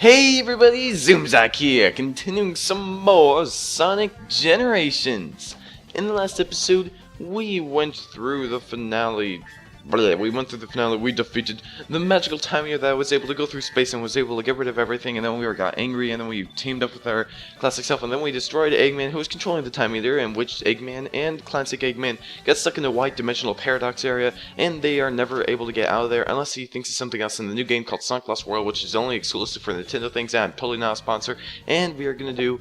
Hey everybody, Zoomzak here, continuing some more Sonic Generations. In the last episode, we went through the finale. We defeated the magical Time Eater that was able to go through space and was able to get rid of everything, and then we got angry, and then we teamed up with our classic self, and then we destroyed Eggman, who was controlling the Time Eater, and which Eggman and classic Eggman got stuck in the white dimensional paradox area, and they are never able to get out of there unless he thinks of something else in the new game called Sonic Lost World, which is only exclusive for Nintendo things. I'm totally not a sponsor, and we are going to do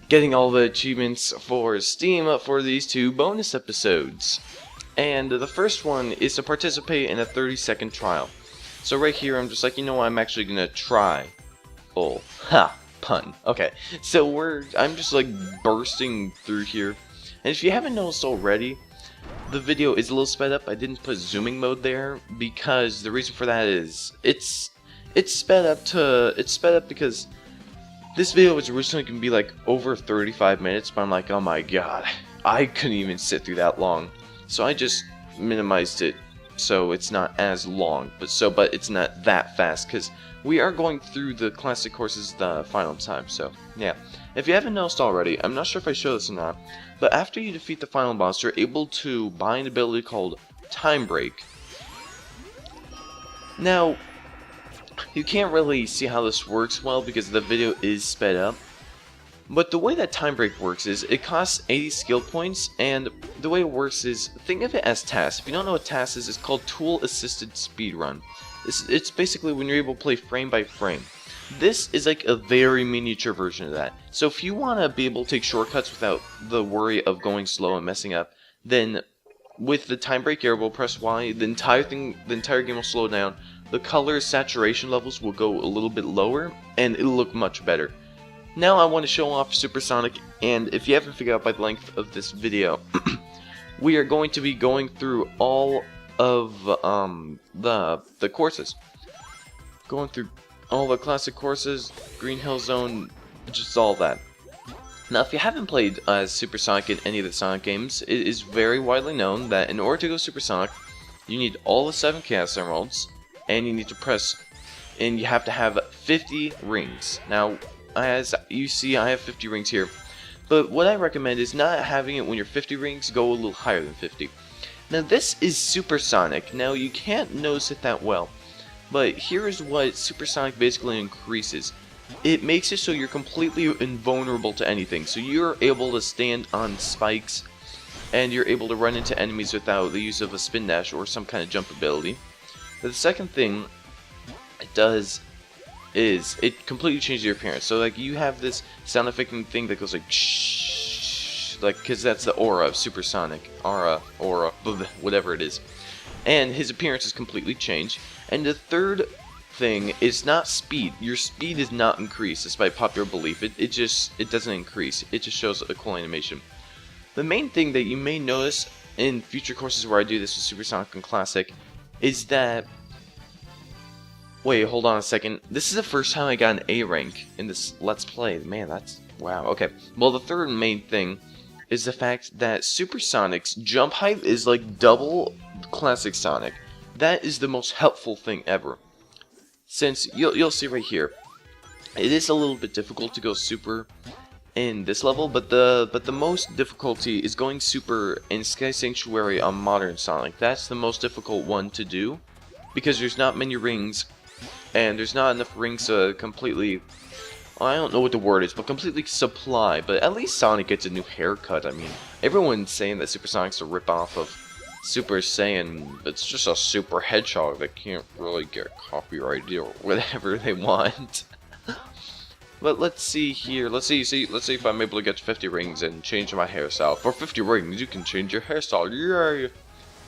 getting all the achievements for Steam for these two bonus episodes. And the first one is to participate in a 30-second trial. So right here, I'm just like, you know what, I'm actually gonna try. Oh, ha, pun. Okay, so I'm just like bursting through here. And if you haven't noticed already, the video is a little sped up. I didn't put zooming mode there because the reason for that is it's sped up because this video was originally gonna be like over 35 minutes, but I'm like, oh my god, I couldn't even sit through that long. So I just minimized it so it's not as long, but it's not that fast, because we are going through the classic courses the final time. So yeah, if you haven't noticed already, I'm not sure if I showed this or not, but after you defeat the final boss, you're able to buy an ability called Time Break. Now, you can't really see how this works well because the video is sped up. But the way that Time Break works is it costs 80 skill points, and the way it works is, think of it as tasks. If you don't know what tasks is, it's called Tool Assisted Speedrun. It's basically when you're able to play frame by frame. This is like a very miniature version of that. So if you want to be able to take shortcuts without the worry of going slow and messing up, then with the Time Break, you're able to press Y, the entire game will slow down, the color saturation levels will go a little bit lower, and it'll look much better. Now I want to show off Supersonic, and if you haven't figured out by the length of this video, we are going to be going through all of the courses. Going through all the classic courses, Green Hill Zone, just all that. Now if you haven't played Supersonic in any of the Sonic games, it is very widely known that in order to go Supersonic, you need all the 7 Chaos Emeralds, and you need to press, and you have to have 50 rings. Now, as you see, I have 50 rings here, but what I recommend is not having it when you're 50 rings, go a little higher than 50. Now this is Supersonic. Now you can't notice it that well, but here is what Supersonic basically increases. It makes it so you're completely invulnerable to anything, so you're able to stand on spikes, and you're able to run into enemies without the use of a spin dash or some kind of jump ability. But the second thing it does is it completely changes your appearance. So like you have this sound effect thing that goes like shh, like, because that's the aura of Supersonic, aura, whatever it is, and his appearance is completely changed. And the third thing is not speed. Your speed is not increased despite popular belief. It doesn't increase. It just shows a cool animation. The main thing that you may notice in future courses where I do this with Supersonic and Classic is that, wait, hold on a second. This is the first time I got an A rank in this Let's Play. Man, that's... wow, okay. Well, the third main thing is the fact that Supersonic's jump height is like double Classic Sonic. That is the most helpful thing ever. Since, you'll see right here, it is a little bit difficult to go super in this level, but the most difficulty is going super in Sky Sanctuary on Modern Sonic. That's the most difficult one to do, because there's not many rings, and there's not enough rings to completely, I don't know what the word is, but completely supply. But at least Sonic gets a new haircut. I mean, everyone's saying that Supersonic's a ripoff of Super Saiyan. It's just a Super Hedgehog that can't really get copyrighted or whatever they want. But let's see here. Let's see if I'm able to get to 50 rings and change my hairstyle. For 50 rings, you can change your hairstyle. Yay!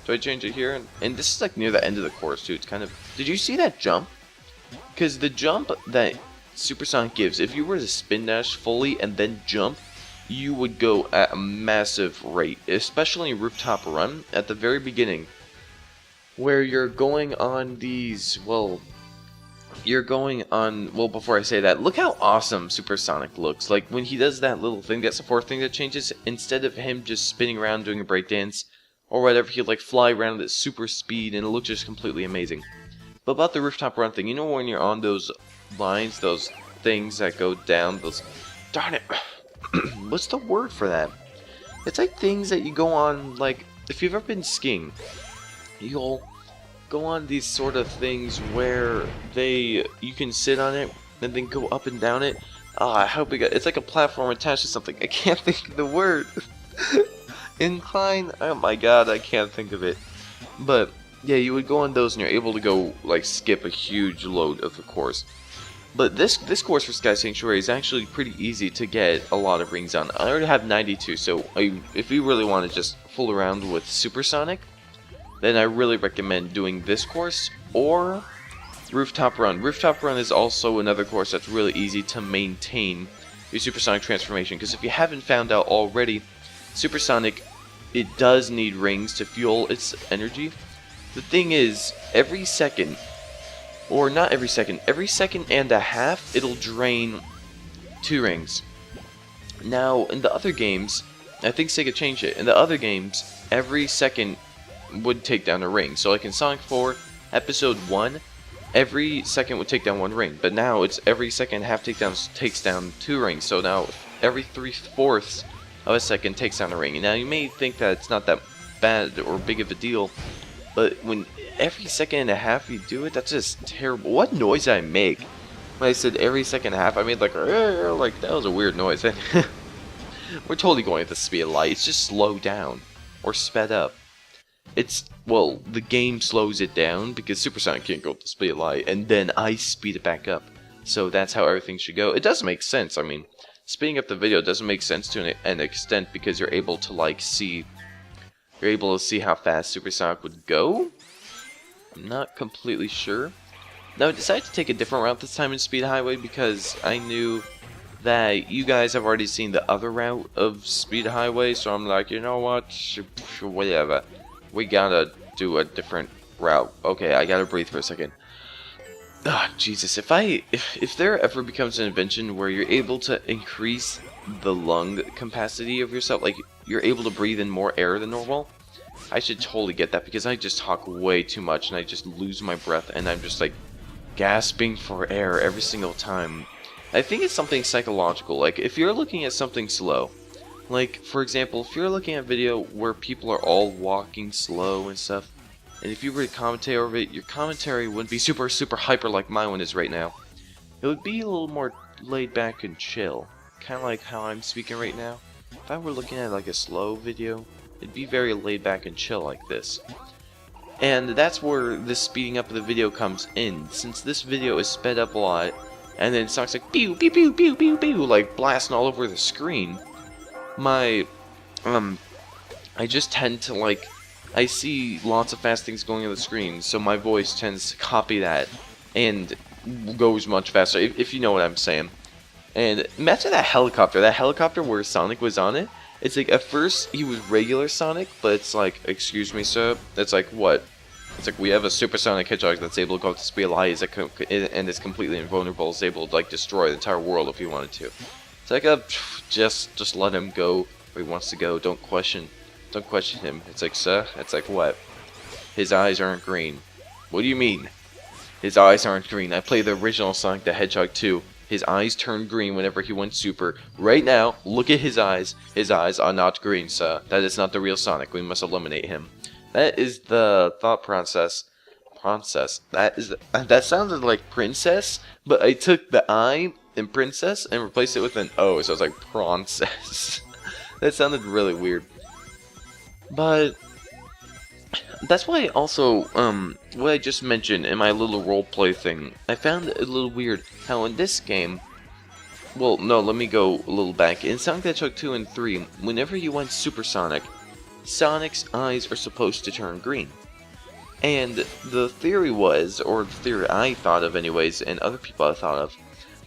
So I change it here, and this is like near the end of the course too. It's kind of... did you see that jump? Because the jump that Supersonic gives, if you were to spin dash fully and then jump, you would go at a massive rate, especially in Rooftop Run at the very beginning, where you're going on these, well, before I say that, look how awesome Supersonic looks. Like, when he does that little thing, that's the fourth thing that changes. Instead of him just spinning around doing a breakdance, or whatever, he'll like fly around at super speed, and it looks just completely amazing. But about the Rooftop Run thing, you know when you're on those lines, those things that go down, those... Darn it! What's the word for that? It's like things that you go on, like, if you've ever been skiing, you'll go on these sort of things where you can sit on it and then go up and down it. I hope it's like a platform attached to something. I can't think of the word. Incline? Oh my god, I can't think of it. But yeah, you would go on those and you're able to go like skip a huge load of the course. But this course for Sky Sanctuary is actually pretty easy to get a lot of rings on. I already have 92, so if you really want to just fool around with Supersonic, then I really recommend doing this course or Rooftop Run. Rooftop Run is also another course that's really easy to maintain your Supersonic transformation, because if you haven't found out already, Supersonic, it does need rings to fuel its energy. The thing is, every second, or not every second and a half, it'll drain 2 rings. Now, in the other games, I think Sega changed it. In the other games, every second would take down a ring. So like in Sonic 4, Episode 1, every second would take down 1 ring. But now it's every second and a half takes down 2 rings. So now every 3/4 of a second takes down a ring. And now you may think that it's not that bad or big of a deal, but when every second and a half you do it, that's just terrible. What noise did I make? When I said every second and a half, I made like that was a weird noise. We're totally going at the speed of light. It's just slow down or sped up. Well, the game slows it down because Supersonic can't go at the speed of light, and then I speed it back up. So that's how everything should go. It does make sense. I mean, speeding up the video doesn't make sense to an extent because you're able to see how fast Supersonic would go. I'm not completely sure. Now I decided to take a different route this time in Speed Highway because I knew that you guys have already seen the other route of Speed Highway, so I'm like, you know what, whatever. We gotta do a different route. Okay, I gotta breathe for a second. Ah, Jesus, if there ever becomes an invention where you're able to increase the lung capacity of yourself, like you're able to breathe in more air than normal, I should totally get that, because I just talk way too much and I just lose my breath and I'm just like gasping for air every single time. I think it's something psychological. Like if you're looking at something slow, like for example, if you're looking at a video where people are all walking slow and stuff, and if you were to commentate over it, your commentary wouldn't be super hyper like my one is right now. It would be a little more laid back and chill, kind of like how I'm speaking right now. If I were looking at like a slow video, it'd be very laid back and chill like this. And that's where the speeding up of the video comes in. Since this video is sped up a lot, and then Sonic's like pew pew pew pew pew pew, like blasting all over the screen, I just tend to I see lots of fast things going on the screen, so my voice tends to copy that and goes much faster, if you know what I'm saying. And imagine that helicopter where Sonic was on it. It's like, at first, he was regular Sonic, but it's like, excuse me, sir, it's like, what? It's like, we have a supersonic hedgehog that's able to go up to speed of light, and is completely invulnerable, is able to, destroy the entire world if he wanted to. It's like, just let him go where he wants to go, don't question him. It's like, sir, it's like, what? His eyes aren't green. What do you mean? His eyes aren't green. I played the original Sonic the Hedgehog 2. His eyes turned green whenever he went super. Right now, look at his eyes. His eyes are not green, sir. That is not the real Sonic. We must eliminate him. That is the thought process. That sounded like princess, but I took the I in princess and replaced it with an O, so I was like prancess. That sounded really weird. But that's why also, what I just mentioned in my little roleplay thing, I found it a little weird how in this game, well, no, let me go a little back. In Sonic the Hedgehog 2 and 3, whenever you went supersonic, Sonic's eyes are supposed to turn green. And the theory was, or the theory I thought of anyways, and other people I thought of,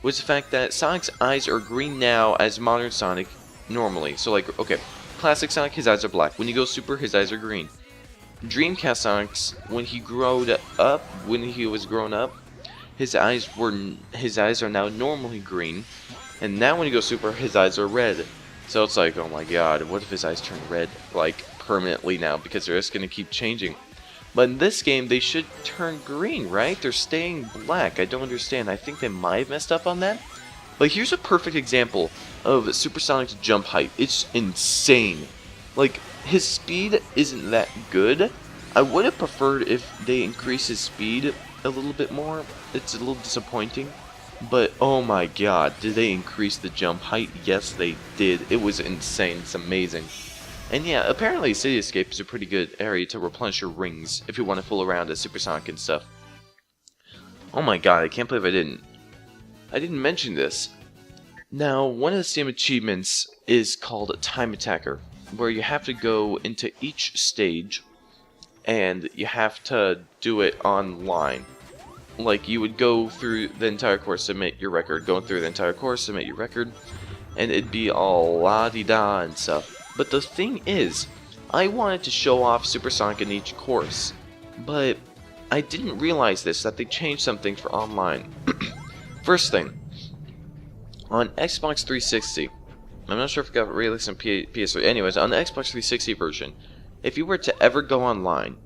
was the fact that Sonic's eyes are green now as modern Sonic normally. So like, okay, classic Sonic, his eyes are black. When you go super, his eyes are green. Dreamcast Sonic's, when he was grown up, his eyes are now normally green, and now when he goes super, his eyes are red. So it's like, oh my god, what if his eyes turn red, like, permanently now, because they're just gonna keep changing. But in this game, they should turn green, right? They're staying black. I don't understand. I think they might have messed up on that. But here's a perfect example of Supersonic's jump height. It's insane. Like, his speed isn't that good. I would have preferred if they increased his speed a little bit more. It's a little disappointing. But, oh my god, did they increase the jump height? Yes, they did. It was insane. It's amazing. And yeah, apparently City Escape is a pretty good area to replenish your rings if you want to fool around as Supersonic and stuff. Oh my god, I can't believe I didn't mention this. Now, one of the Steam achievements is called Time Attacker, where you have to go into each stage and you have to do it online. Like, you would go through the entire course, submit your record, going through the entire course, submit your record, and it'd be all la-di-da and stuff. But the thing is, I wanted to show off Supersonic in each course, but I didn't realize that they changed something for online. First thing, on Xbox 360, I'm not sure if it got released on PS3, anyways, on the Xbox 360 version, if you were to ever go online,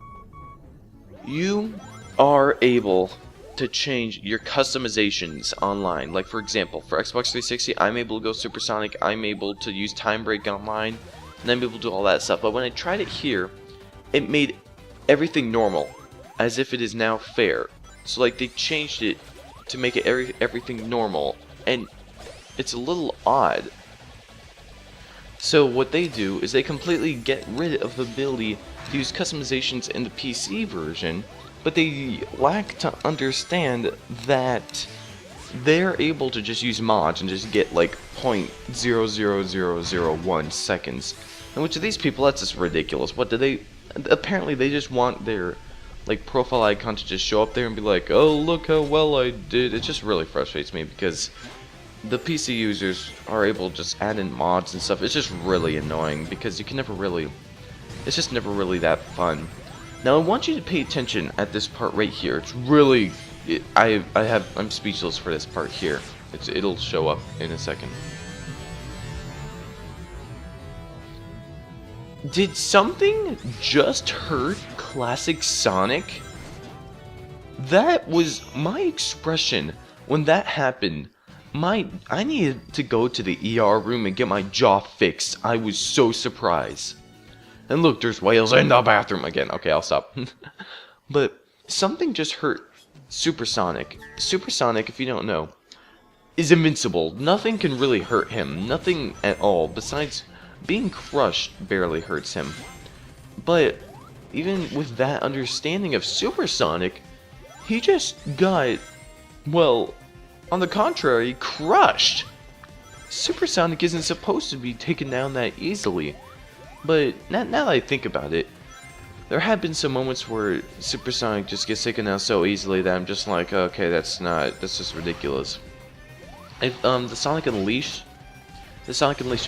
you are able to change your customizations online. Like, for example, for Xbox 360, I'm able to go Supersonic, I'm able to use Time Break online, and I'm able to do all that stuff. But when I tried it here, it made everything normal, as if it is now fair. So, like, they changed it to make it everything normal, and it's a little odd. So what they do is they completely get rid of the ability to use customizations in the PC version, but they lack to understand that they're able to just use mods and just get like 0.00001 seconds. And which of these people, that's just ridiculous. What do they... Apparently they just want their like profile icon to just show up there and be like, oh, look how well I did. It just really frustrates me because the PC users are able to just add in mods and stuff. It's just really annoying because you can never really... It's just never really that fun. Now I want you to pay attention at this part right here. It's really... I'm speechless for this part here. It'll show up in a second. Did something just hurt Classic Sonic? That was my expression when that happened. I needed to go to the ER room and get my jaw fixed. I was so surprised. And look, there's whales in the bathroom again. Okay, I'll stop. But something just hurt Supersonic. Supersonic, if you don't know, is invincible. Nothing can really hurt him. Nothing at all. Besides, being crushed barely hurts him. But even with that understanding of Supersonic, he just got, well, on the contrary, crushed. Supersonic isn't supposed to be taken down that easily. But now that I think about it, there have been some moments where Supersonic just gets taken down so easily that I'm just like, okay, that's just ridiculous. The Sonic Unleashed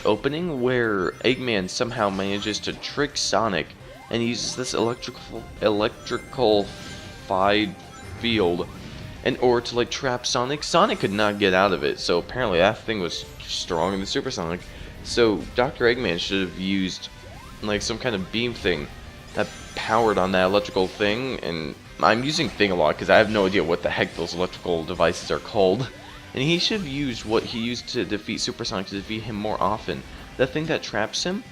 opening where Eggman somehow manages to trick Sonic and uses this electrical field in order to like trap Sonic. Sonic could not get out of it, so apparently that thing was stronger than Supersonic. So Dr. Eggman should have used like some kind of beam thing that powered on that electrical thing, and I'm using thing a lot because I have no idea what the heck those electrical devices are called. And he should have used what he used to defeat Supersonic to defeat him more often. The thing that traps him,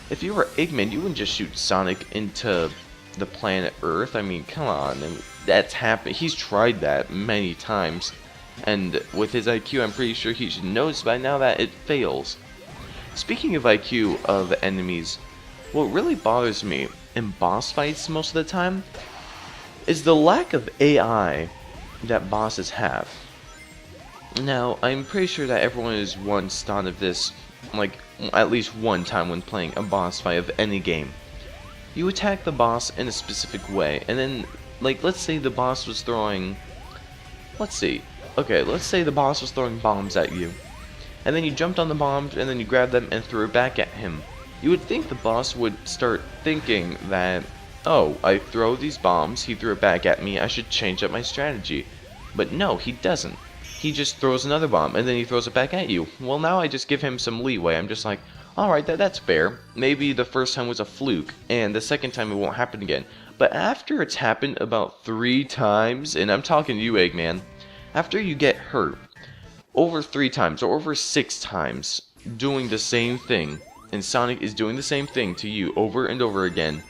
if you were Eggman, you wouldn't just shoot Sonic into the planet Earth. I mean, come on, that's happened. He's tried that many times, and with his IQ, I'm pretty sure he should know by now that it fails. Speaking of IQ of enemies, what really bothers me in boss fights most of the time is the lack of AI that bosses have. Now, I'm pretty sure that everyone has once thought of this, like, at least one time when playing a boss fight of any game. You attack the boss in a specific way, and then, like, let's say the boss was throwing... let's say the boss was throwing bombs at you. And then you jumped on the bombs, and then you grabbed them and threw it back at him. You would think the boss would start thinking that, oh, I throw these bombs, he threw it back at me, I should change up my strategy. But no, he doesn't. He just throws another bomb, and then he throws it back at you. Well, now I just give him some leeway. I'm just like, alright, that's fair. Maybe the first time was a fluke, and the second time it won't happen again. But after it's happened about 3 times, and I'm talking to you, Eggman, after you get hurt over 3 times or over 6 times doing the same thing, and Sonic is doing the same thing to you over and over again,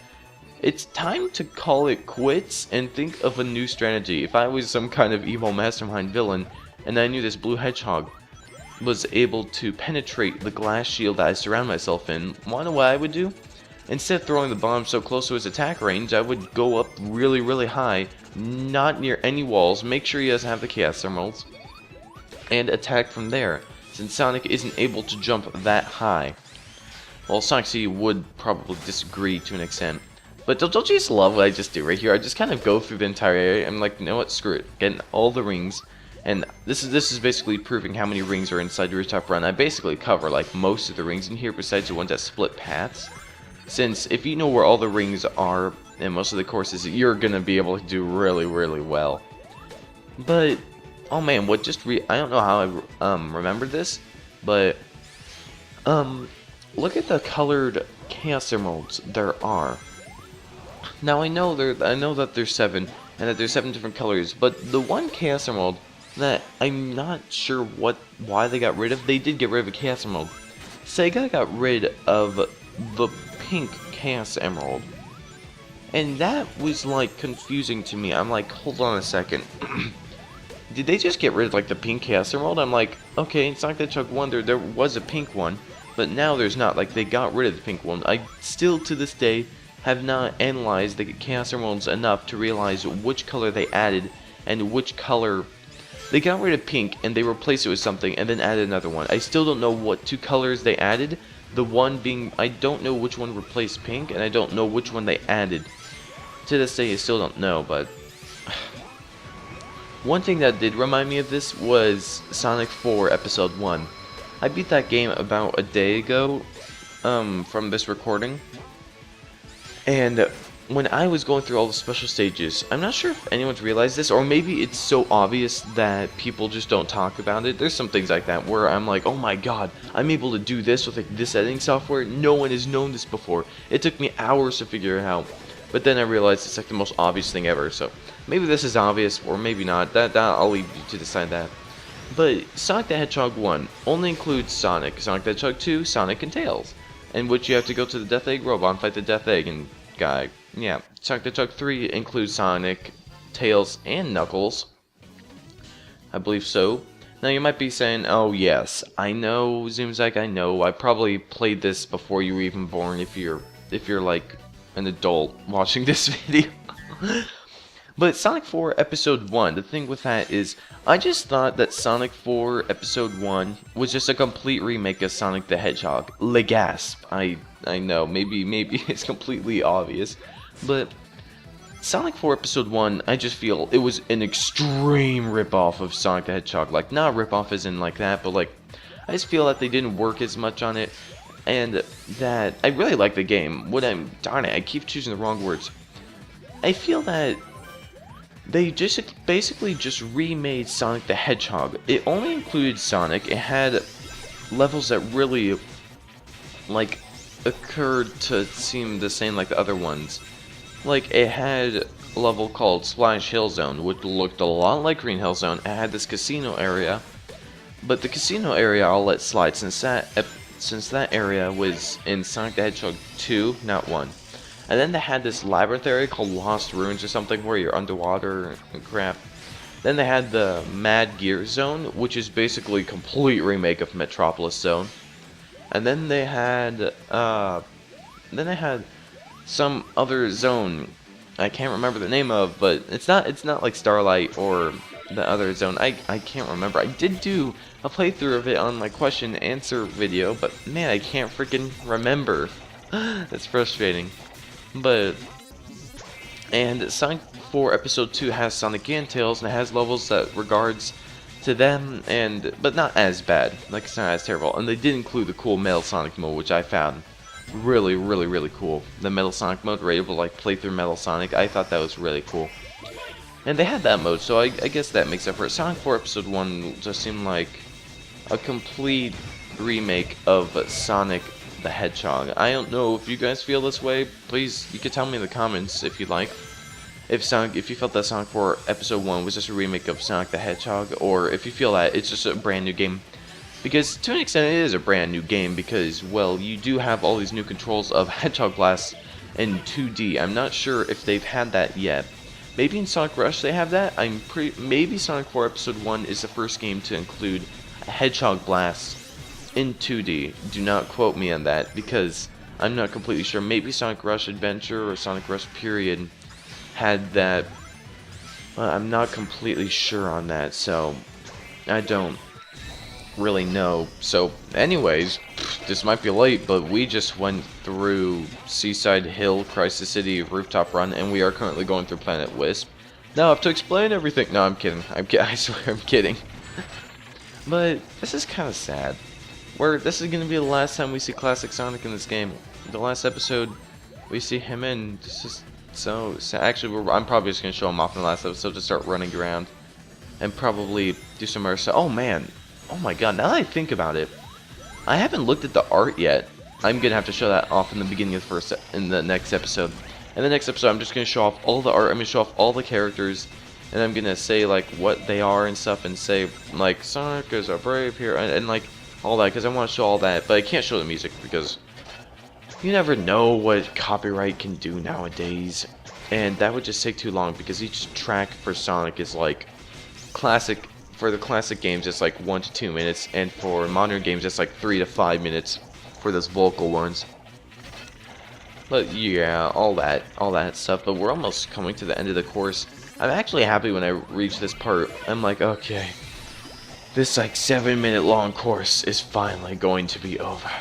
it's time to call it quits and think of a new strategy. If I was some kind of evil mastermind villain, and I knew this blue hedgehog was able to penetrate the glass shield that I surround myself in, wanna know what I would do? Instead of throwing the bomb so close to his attack range, I would go up really, really high, not near any walls, make sure he doesn't have the Chaos Emeralds, and attack from there, since Sonic isn't able to jump that high. Well, Sonic C would probably disagree to an extent. But don't you just love what I just do right here? I just kind of go through the entire area. I'm like, you know what, screw it. Getting all the rings. And this is basically proving how many rings are inside Rooftop Run. I basically cover like most of the rings in here besides the ones that split paths. Since if you know where all the rings are in most of the courses, you're going to be able to do really, really well. But, oh man, I don't know how I remembered this, but look at the colored Chaos Emeralds there are. Now I know that there's 7, and that there's 7 different colors, but the one Chaos Emerald that I'm not sure why they got rid of, they did get rid of a Chaos Emerald. Sega got rid of the pink Chaos Emerald, and that was like confusing to me. I'm like, hold on a second. Did they just get rid of like the pink Chaos Emerald? I'm like, okay, in Sonic the Hedgehog 1 there was a pink one, but now there's not. Like, they got rid of the pink one. I still to this day have not analyzed the Chaos Emeralds enough to realize which color they added and which color. They got rid of pink and they replaced it with something and then added another one. I still don't know what 2 colors they added. The one being, I don't know which one replaced pink, and I don't know which one they added. To this day I still don't know, but one thing that did remind me of this was Sonic 4 Episode 1. I beat that game about a day ago from this recording. And when I was going through all the special stages, I'm not sure if anyone's realized this, or maybe it's so obvious that people just don't talk about it. There's some things like that where I'm like, oh my god, I'm able to do this with like this editing software. No one has known this before. It took me hours to figure it out. But then I realized it's like the most obvious thing ever. So maybe this is obvious, or maybe not. That I'll leave you to decide that. But Sonic the Hedgehog 1 only includes Sonic. Sonic the Hedgehog 2, Sonic and Tails, in which you have to go to the Death Egg robot and fight the Death Egg and guy. Yeah, Sonic the Hedgehog 3 includes Sonic, Tails, and Knuckles. I believe so. Now you might be saying, oh yes, I know, Zoomzike, I know. I probably played this before you were even born if you're like an adult watching this video. But Sonic 4 Episode 1, the thing with that is, I just thought that Sonic 4 Episode 1 was just a complete remake of Sonic the Hedgehog. Le gasp. I know, maybe it's completely obvious, but Sonic 4 Episode 1, I just feel it was an extreme ripoff of Sonic the Hedgehog. Like, not ripoff as in like that, but like, I just feel that they didn't work as much on it, and that I really like the game. Darn it, I keep choosing the wrong words. I feel that they just basically just remade Sonic the Hedgehog. It only included Sonic. It had levels that really like occurred to seem the same like the other ones. Like, it had a level called Splash Hill Zone, which looked a lot like Green Hill Zone. It had this casino area, but the casino area I'll let slide since that area was in Sonic the Hedgehog 2, not 1. And then they had this labyrinth area called Lost Ruins or something where you're underwater and crap. Then they had the Mad Gear Zone, which is basically a complete remake of Metropolis Zone. And then they had some other zone I can't remember the name of, but it's not like Starlight or the other zone. I can't remember. I did do a playthrough of it on my question and answer video, but man, I can't freaking remember. That's frustrating. And Sonic 4 Episode 2 has Sonic and Tails, and it has levels that regards to them, but not as bad. Like, it's not as terrible. And they did include the cool Metal Sonic mode, which I found really, really, really cool. The Metal Sonic mode, where you're able to like play through Metal Sonic. I thought that was really cool. And they had that mode, so I guess that makes up for it. Sonic 4 Episode 1 just seemed like a complete remake of Sonic the Hedgehog. I don't know if you guys feel this way. Please, you can tell me in the comments if you'd like. If you felt that Sonic 4 Episode 1 was just a remake of Sonic the Hedgehog, or if you feel that it's just a brand new game. Because to an extent it is a brand new game because, well, you do have all these new controls of Hedgehog Blast in 2D. I'm not sure if they've had that yet. Maybe in Sonic Rush they have that. Maybe Sonic 4 Episode 1 is the first game to include a Hedgehog Blast in 2D. Do not quote me on that because I'm not completely sure. Maybe Sonic Rush Adventure or Sonic Rush Period had that. I'm not completely sure on that, so I don't really know. So anyways, this might be late, but we just went through Seaside Hill, Crisis City, Rooftop Run, and we are currently going through Planet Wisp. Now I have to explain everything. No, I'm kidding. I swear I'm kidding. But this is kind of sad. This is going to be the last time we see Classic Sonic in this game. The last episode we see him in. This is so sad. Actually, I'm probably just going to show him off in the last episode to start running around and probably do some other stuff. Oh man. Oh my god, now that I think about it, I haven't looked at the art yet. I'm going to have to show that off in the beginning of the next episode. In the next episode, I'm just going to show off all the art. I'm going to show off all the characters. And I'm going to say, like, what they are and stuff. And say, like, Sonic is a brave hero. And like, all that. Because I want to show all that. But I can't show the music because you never know what copyright can do nowadays. And that would just take too long. Because each track for Sonic is, like, classic. For the classic games, it's like 1 to 2 minutes. And for modern games, it's like 3 to 5 minutes. For those vocal ones. But yeah, all that stuff. But we're almost coming to the end of the course. I'm actually happy when I reach this part. I'm like, okay, this like 7-minute long course is finally going to be over.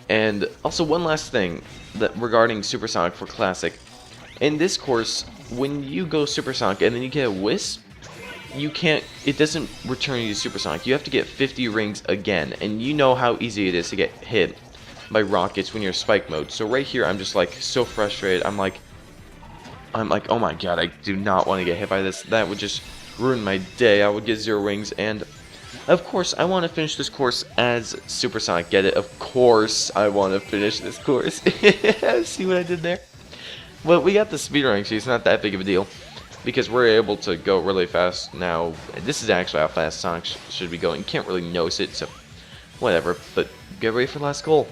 And also one last thing that regarding Supersonic for Classic. In this course, when you go Supersonic and then you get a Wisp, it doesn't return you to Supersonic. You have to get 50 rings again, and you know how easy it is to get hit by rockets when you're Spike mode. So right here, I'm just like so frustrated. I'm like, oh my god, I do not want to get hit by this. That would just ruin my day. I would get 0 rings, and of course, I want to finish this course as Supersonic. Get it? Of course, I want to finish this course. See what I did there? Well, we got the speedrunning, so it's not that big of a deal. Because we're able to go really fast now. This is actually how fast Sonic should be going. You can't really notice it, so whatever. But get ready for the last goal.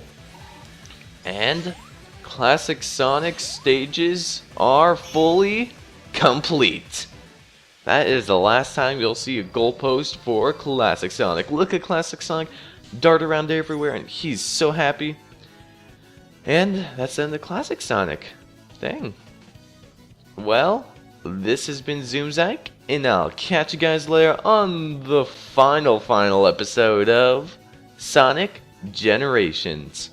And Classic Sonic stages are fully complete. That is the last time you'll see a goalpost for Classic Sonic. Look at Classic Sonic dart around everywhere, and he's so happy. And that's the end of Classic Sonic. Dang. Well, this has been Zoomzak, and I'll catch you guys later on the final episode of Sonic Generations.